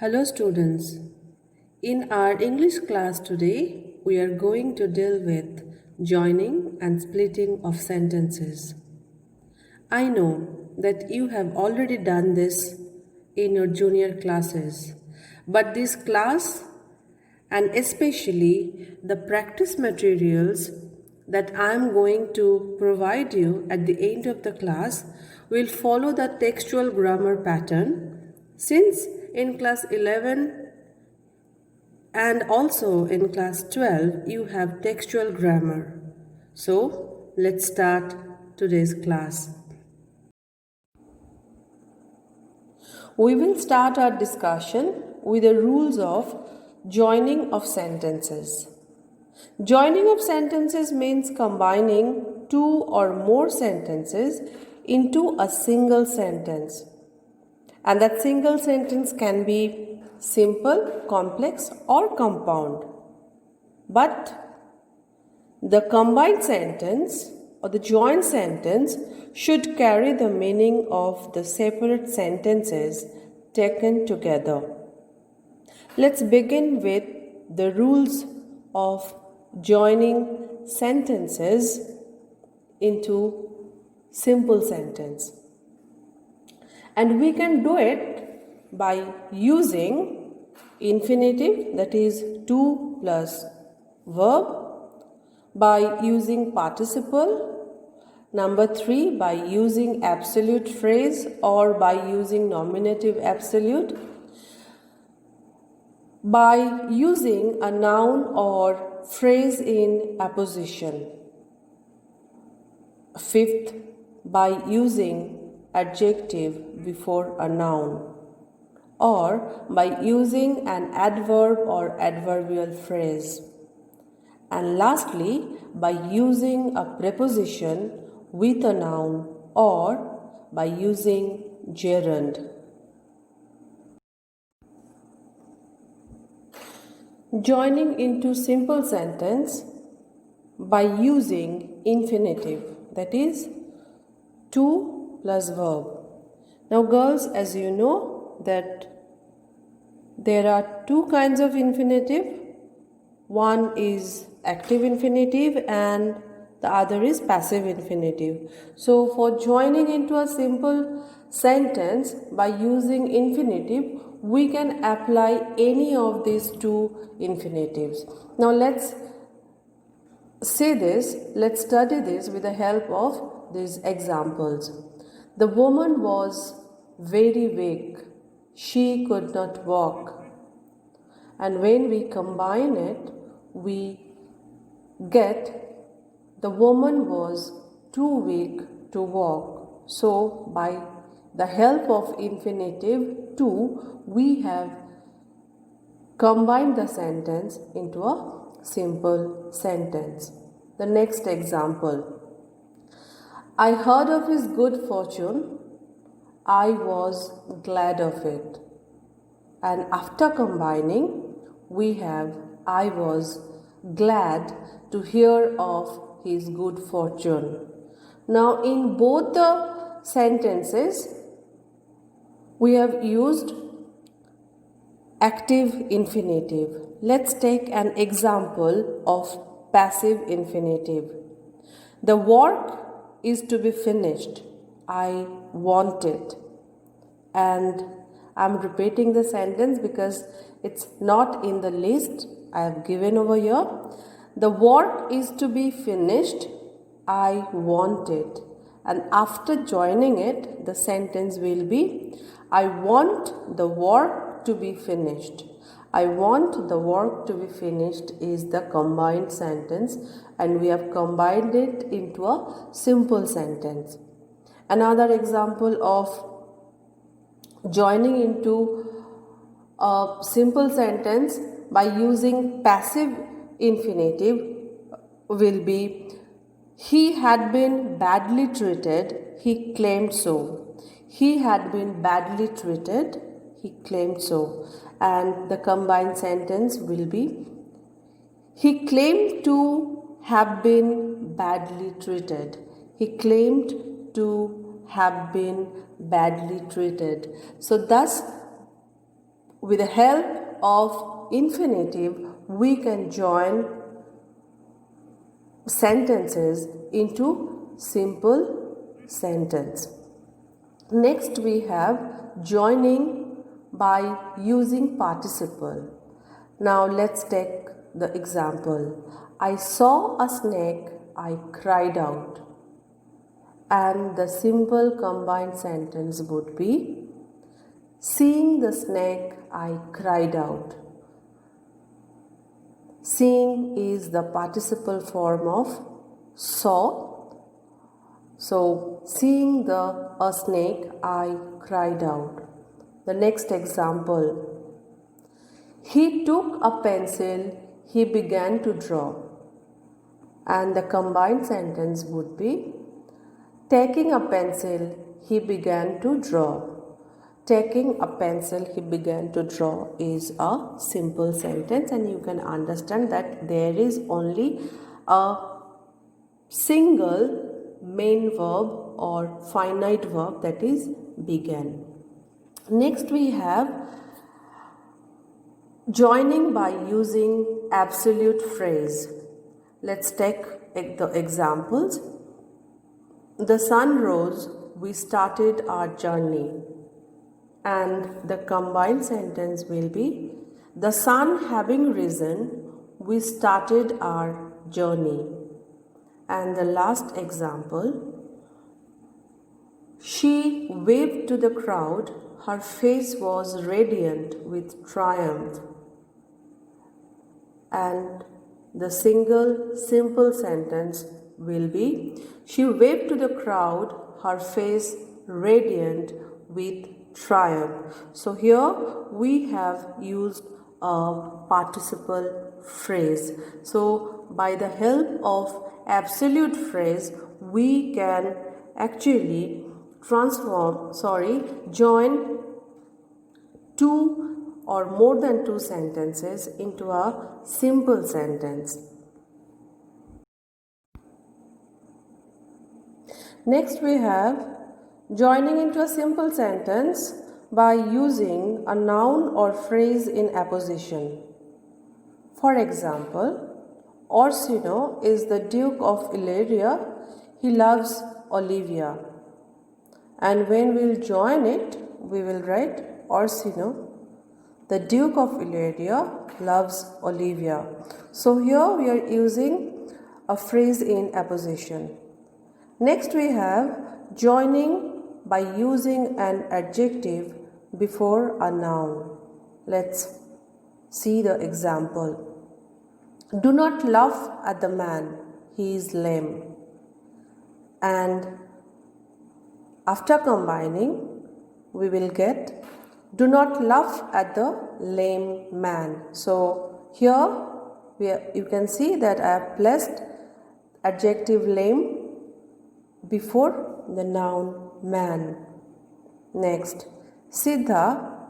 Hello students. In our English class today, we are going to deal with joining and splitting of sentences. I know that you have already done this in your junior classes, but this class and especially the practice materials that I am going to provide you at the end of the class will follow the textual grammar pattern, since in class 11 and also in class 12 you have textual grammar. So let's start today's class. We will start our discussion with the rules of joining of sentences. Joining of sentences means combining two or more sentences into a single sentence. And that single sentence can be simple, complex, or compound. But the combined sentence or the joined sentence should carry the meaning of the separate sentences taken together. Let's begin with the rules of joining sentences into simple sentence. And we can do it by using infinitive, that is to plus verb, by using participle, number 3 by using absolute phrase or by using nominative absolute, by using a noun or phrase in apposition, 5th by using adjective before a noun, or by using an adverb or adverbial phrase, and lastly by using a preposition with a noun or by using gerund. Joining into simple sentence by using infinitive, that is to plus verb. Now girls, as you know that there are two kinds of infinitive. One is active infinitive and the other is passive infinitive. So for joining into a simple sentence by using infinitive, we can apply any of these two infinitives. Now let's study this with the help of these examples. The woman was very weak. She could not walk. And when we combine it, we get the woman was too weak to walk. So by the help of infinitive to, we have combined the sentence into a simple sentence. The next example. I heard of his good fortune. I was glad of it. And after combining, we have I was glad to hear of his good fortune. Now in both the sentences, we have used active infinitive. Let's take an example of passive infinitive. The work is to be finished. I want it. And I'm repeating the sentence because it's not in the list I have given over here. The work is to be finished. I want it. And after joining it, the sentence will be I want the work to be finished. I want the work to be finished is the combined sentence, and we have combined it into a simple sentence. Another example of joining into a simple sentence by using passive infinitive will be he had been badly treated, he claimed so. He had been badly treated, he claimed so. And the combined sentence will be he claimed to have been badly treated. He claimed to have been badly treated. So thus with the help of infinitive, we can join sentences into simple sentence. Next we have joining by using participle. Now let's take the example. I saw a snake, I cried out. And the simple combined sentence would be, seeing the snake, I cried out. Seeing is the participle form of saw. So, seeing a snake, I cried out. The next example. He took a pencil, he began to draw. And the combined sentence would be, taking a pencil, he began to draw. Taking a pencil, he began to draw is a simple sentence, and you can understand that there is only a single main verb or finite verb, that is began. Next we have joining by using absolute phrase. Let's take the examples. The sun rose, we started our journey. And the combined sentence will be, the sun having risen, we started our journey. And the last example, she waved to the crowd, her face was radiant with triumph. And the simple sentence will be, she waved to the crowd, her face radiant with triumph. So here we have used a participle phrase. So by the help of absolute phrase, we can actually join two or more than two sentences into a simple sentence. Next we have joining into a simple sentence by using a noun or phrase in apposition. For example, Orsino is the Duke of Illyria. He loves Olivia. And when we'll join it, we will write Orsino, the Duke of Illyria, loves Olivia. So here we are using a phrase in apposition. Next we have joining by using an adjective before a noun. Let's see the example. Do not laugh at the man, he is lame. And after combining, we will get, do not laugh at the lame man. So here you can see that I have placed adjective lame before the noun man. Next, Siddha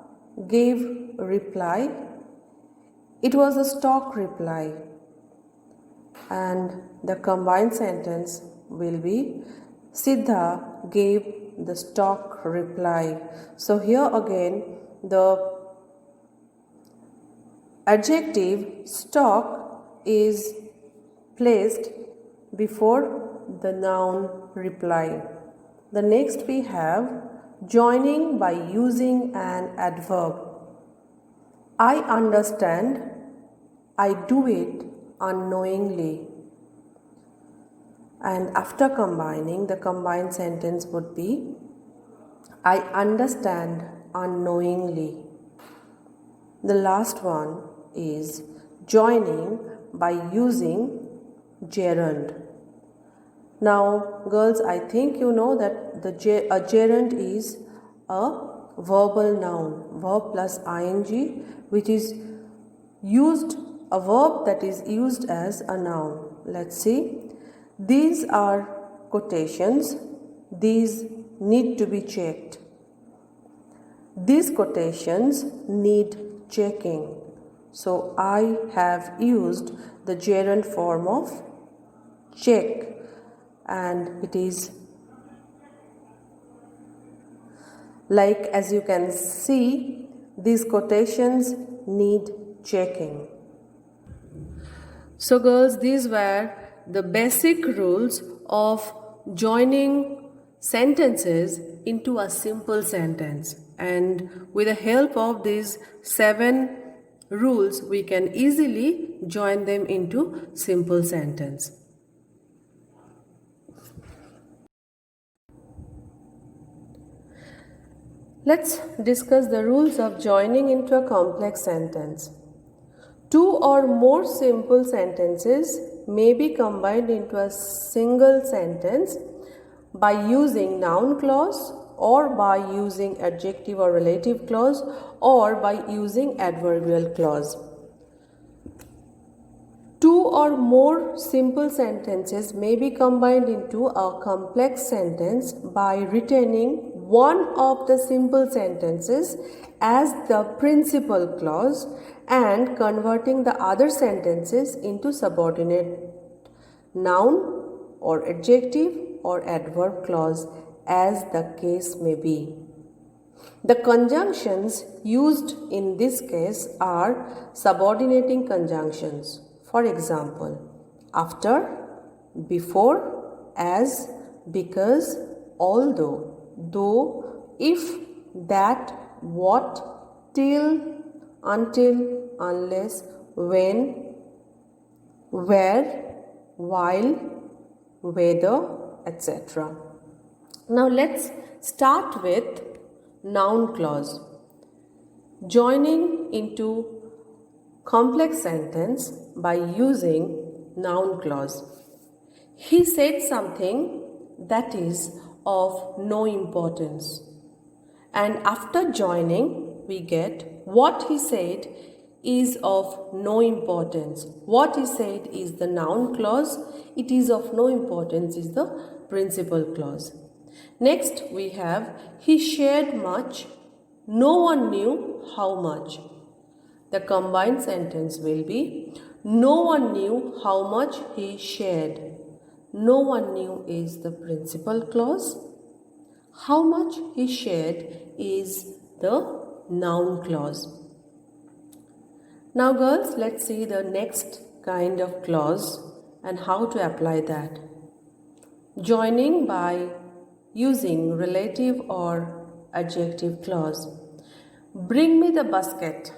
gave reply. It was a stock reply. And the combined sentence will be, Siddha gave the stock reply. So here again the adjective stock is placed before the noun reply. The next we have joining by using an adverb. I understand, I do it unknowingly. And after combining, the combined sentence would be, I understand unknowingly. The last one is joining by using gerund. Now, girls, I think you know that a gerund is a verbal noun, verb plus ing, which is used, a verb that is used as a noun. Let's see. These are quotations. These need to be checked. These quotations need checking. So I have used the gerund form of check, and it is like, as you can see, These quotations need checking. So girls, these were the basic rules of joining sentences into a simple sentence, and with the help of these 7 rules we can easily join them into simple sentence. Let's discuss the rules of joining into a complex sentence. 2 or more simple sentences may be combined into a single sentence by using noun clause, or by using adjective or relative clause, or by using adverbial clause. 2 or more simple sentences may be combined into a complex sentence by retaining one of the simple sentences as the principal clause and converting the other sentences into subordinate noun or adjective or adverb clause as the case may be. The conjunctions used in this case are subordinating conjunctions. For example, after, before, as, because, although, though, if, that, what, till, until, unless, when, where, while, whether, etc. Now let's start with noun clause. Joining into complex sentence by using noun clause. He said something that is of no importance. And after joining, we get what he said is of no importance. What he said is the noun clause. It is of no importance is the principal clause. Next, we have he shared much. No one knew how much. The combined sentence will be no one knew how much he shared. No one knew is the principal clause. How much he shared is the noun clause. Now girls, let's see the next kind of clause and how to apply that. Joining by using relative or adjective clause. Bring me the basket.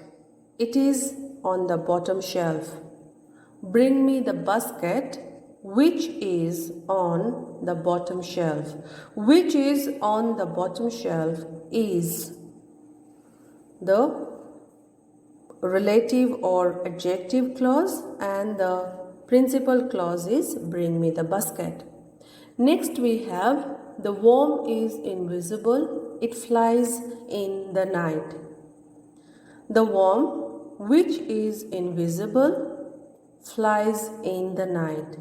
It is on the bottom shelf. Bring me the basket which is on the bottom shelf. Which is on the bottom shelf is the relative or adjective clause, and the principal clause is bring me the basket. Next we have the worm is invisible. It flies in the night. The worm which is invisible flies in the night.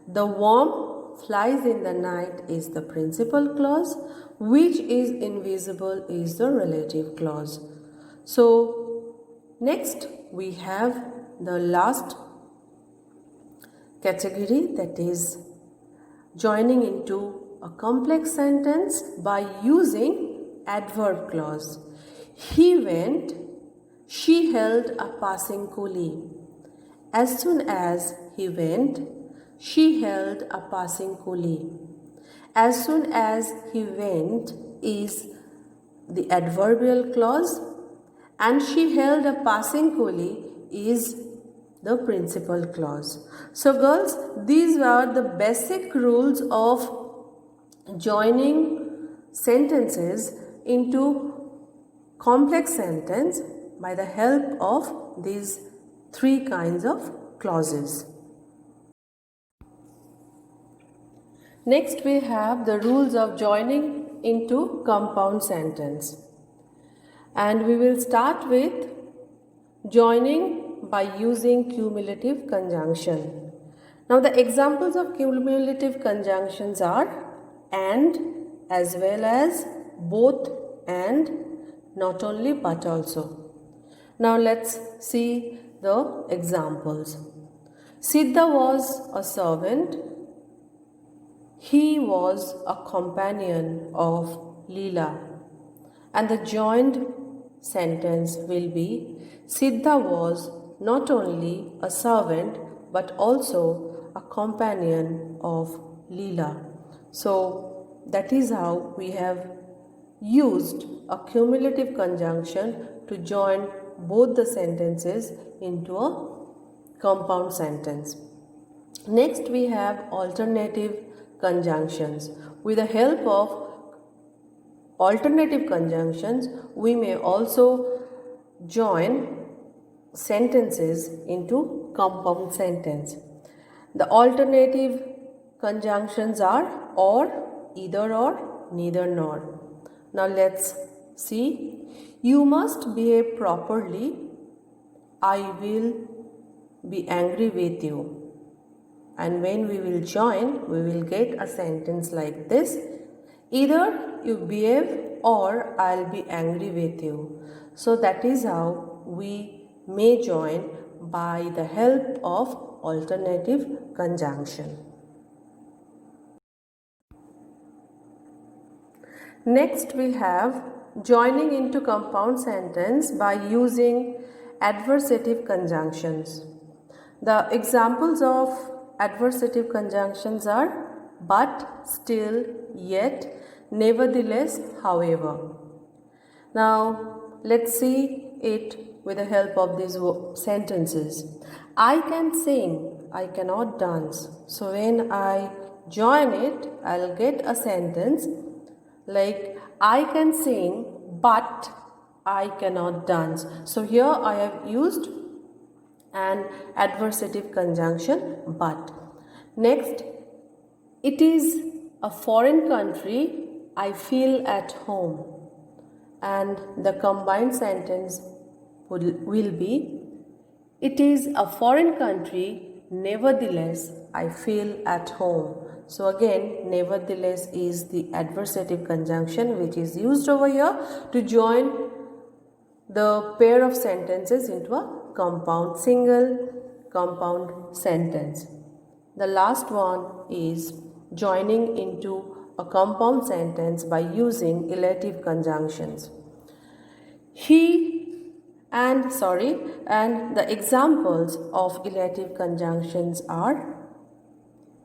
The worm flies in the night is the principal clause. Which is invisible is the relative clause. So next we have the last category, that is joining into a complex sentence by using adverb clause. He went. She held a passing coolie. As soon as he went, she held a passing coolie. As soon as he went is the adverbial clause, and she held a passing coolie is the principal clause. So girls, these were the basic rules of joining sentences into complex sentence by the help of these 3 kinds of clauses. Next we have the rules of joining into compound sentence, and we will start with joining by using cumulative conjunction. Now the examples of cumulative conjunctions are and, as well as, both, and, not only but also. Now let's see the examples. Siddha was a servant. He was a companion of Leela. And the joined sentence will be Siddha was not only a servant but also a companion of Leela. So that is how we have used a cumulative conjunction to join both the sentences into a compound sentence. Next we have alternative conjunctions. With the help of alternative conjunctions, we may also join sentences into compound sentence. The alternative conjunctions are or, either or, neither nor. Now let's see. You must behave properly. I will be angry with you. And when we will join, we will get a sentence like this. Either you behave or I'll be angry with you. So that is how we may join by the help of alternative conjunction. Next we have joining into compound sentence by using adversative conjunctions. The examples of adversative conjunctions are but, still, yet, nevertheless, however. Now let's see it with the help of these sentences. I can sing, I cannot dance. So when I join it, I'll get a sentence like I can sing but I cannot dance. So here I have used an adversative conjunction but. Next, it is a foreign country, I feel at home. And the combined sentence will be it is a foreign country, nevertheless I feel at home. So again, nevertheless is the adversative conjunction which is used over here to join the pair of sentences into a compound, single compound sentence. The last one is joining into a compound sentence by using elative conjunctions. And the examples of elative conjunctions are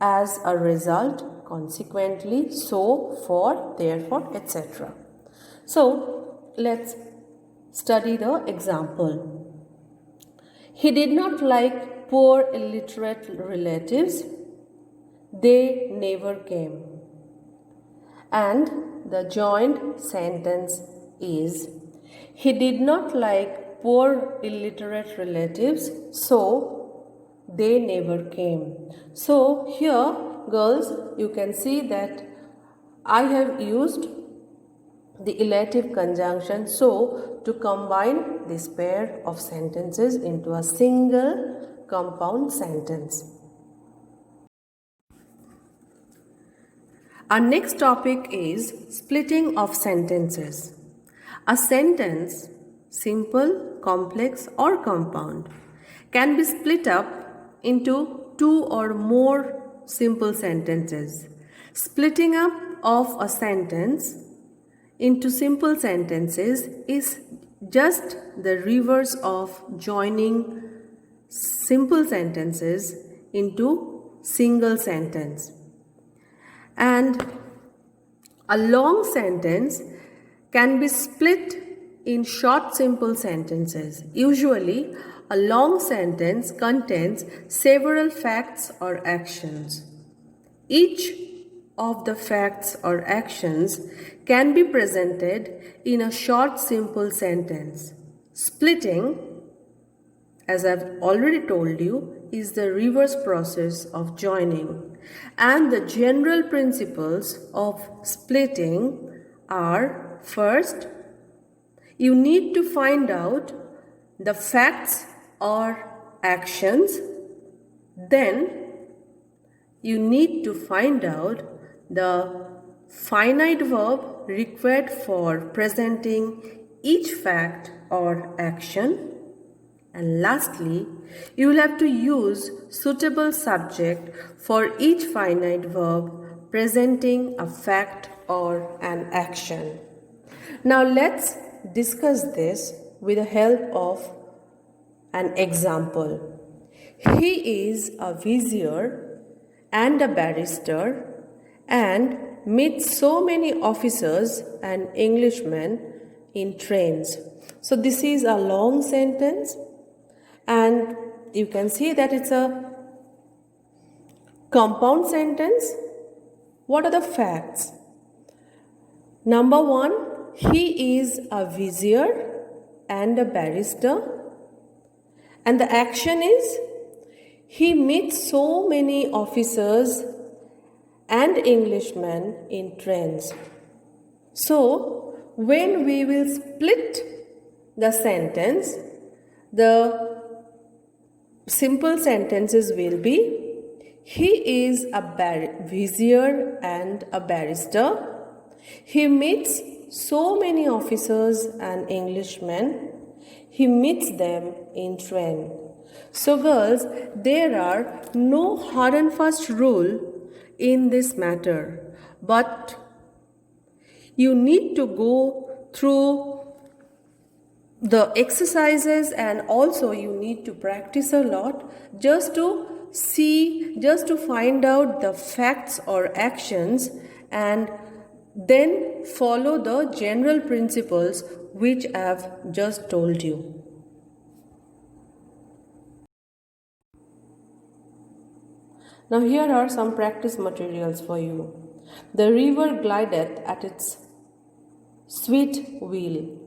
as a result, consequently, so, for, therefore, etc. So let's study the example. He did not like poor illiterate relatives. They never came. And the joined sentence is he did not like poor illiterate relatives, so they never came. So here, girls, you can see that I have used the elative conjunction so to combine this pair of sentences into a single compound sentence. Our next topic is splitting of sentences. A sentence, simple, complex or compound, can be split up into two or more simple sentences. Splitting up of a sentence into simple sentences is just the reverse of joining simple sentences into single sentence. And a long sentence can be split in short simple sentences. Usually, a long sentence contains several facts or actions. Each of the facts or actions can be presented in a short simple sentence. Splitting, as I've already told you, is the reverse process of joining. And the general principles of splitting are: first, you need to find out the facts or actions. Then, you need to find out the finite verb required for presenting each fact or action. And lastly, you will have to use suitable subject for each finite verb presenting a fact or an action. Now let's discuss this with the help of an example. He is a vizier and a barrister and meets so many officers and Englishmen in trains. So this is a long sentence, and you can see that it's a compound sentence. What are the facts? Number one, he is a vizier and a barrister. And the action is, he meets so many officers and Englishmen in trains. So, when we will split the sentence, the simple sentences will be, he is a vizier and a barrister. He meets so many officers and Englishmen. He meets them in train. So girls, there are no hard and fast rule in this matter, but you need to go through the exercises, and also you need to practice a lot just to find out the facts or actions, and then follow the general principles which I have just told you. Now here are some practice materials for you. The river glideth at its sweet wheel.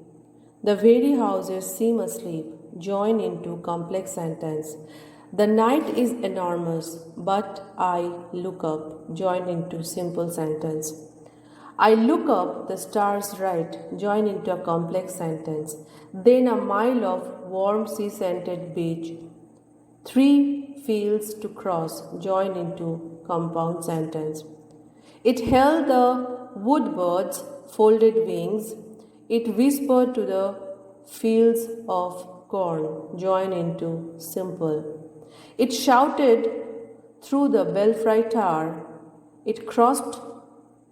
The very houses seem asleep. Join into complex sentence. The night is enormous, but I look up. Join into simple sentence. I look up, the stars right. Join into a complex sentence. Then a mile of warm sea-scented beach. 3 fields to cross. Join into compound sentence. It held the woodbird's folded wings. It whispered to the fields of corn. Join into simple. It shouted through the belfry tower. It crossed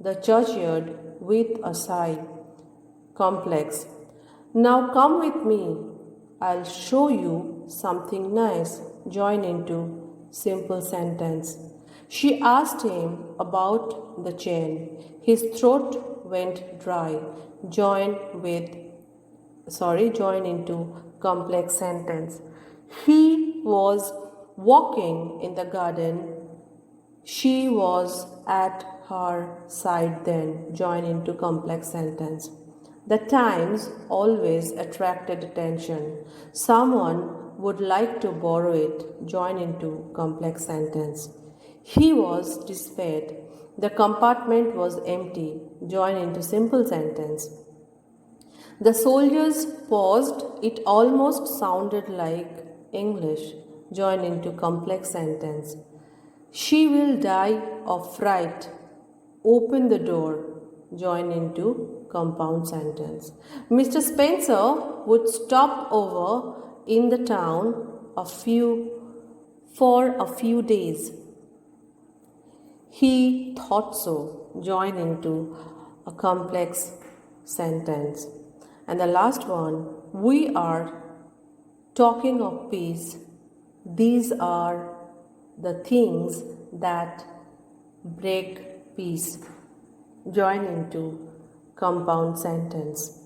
the churchyard with a sigh. Complex. Now come with me. I'll show you something nice. Join into simple sentence. She asked him about the chain. His throat went dry. Join into complex sentence. He was walking in the garden. She was at her side then. Join into complex sentence. The Times always attracted attention. Someone would like to borrow it. Join into complex sentence. He was despaired. The compartment was empty. Join into simple sentence. The soldiers paused. It almost sounded like English. Join into complex sentence. She will die of fright. Open the door. Join into compound sentence. Mr. Spencer would stop over in the town for a few days. He thought so. Join into a complex sentence. And the last one, we are talking of peace. These are the things that break peace. Join into compound sentence.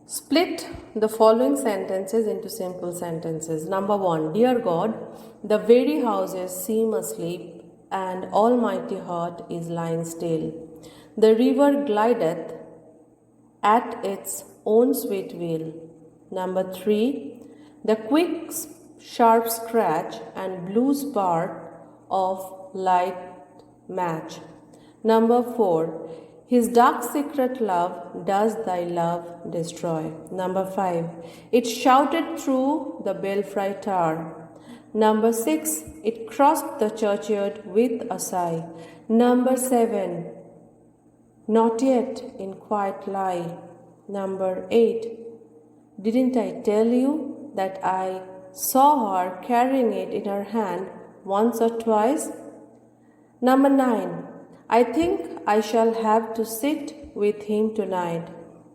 Split the following sentences into simple sentences. Number 1. Dear God, the very houses seem asleep, and almighty heart is lying still. The river glideth at its own sweet will. Number 3. The quick sharp scratch and blue spark of light match. Number 4. His dark secret love does thy love destroy. Number 5. It shouted through the belfry tower. Number 6. It crossed the churchyard with a sigh. Number 7. Not yet in quiet lie. Number 8. Didn't I tell you that I saw her carrying it in her hand once or twice? Number 9. I think I shall have to sit with him tonight.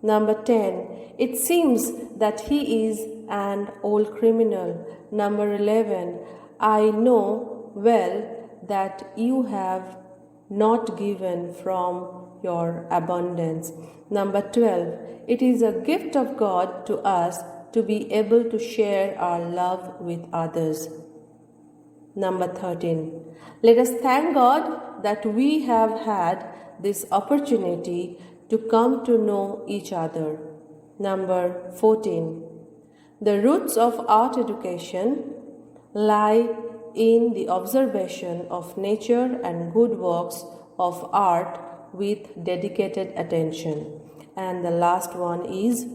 Number 10. It seems that he is an old criminal. Number 11. I know well that you have not given from your abundance. Number 12. It is a gift of God to us to be able to share our love with others. Number 13. Let us thank God that we have had this opportunity to come to know each other. Number 14. The roots of art education lie in the observation of nature and good works of art with dedicated attention. And the last one is,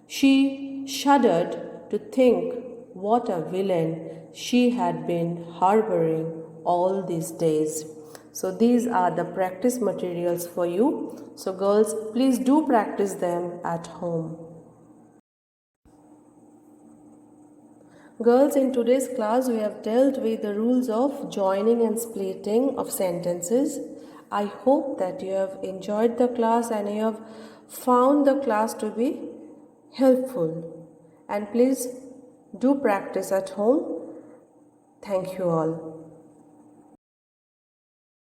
she shuddered to think what a villain she had been harboring all these days. So these are the practice materials for you. So girls, please do practice them at home. Girls, in today's class we have dealt with the rules of joining and splitting of sentences. I hope that you have enjoyed the class and you have found the class to be helpful. And please do practice at home. Thank you all.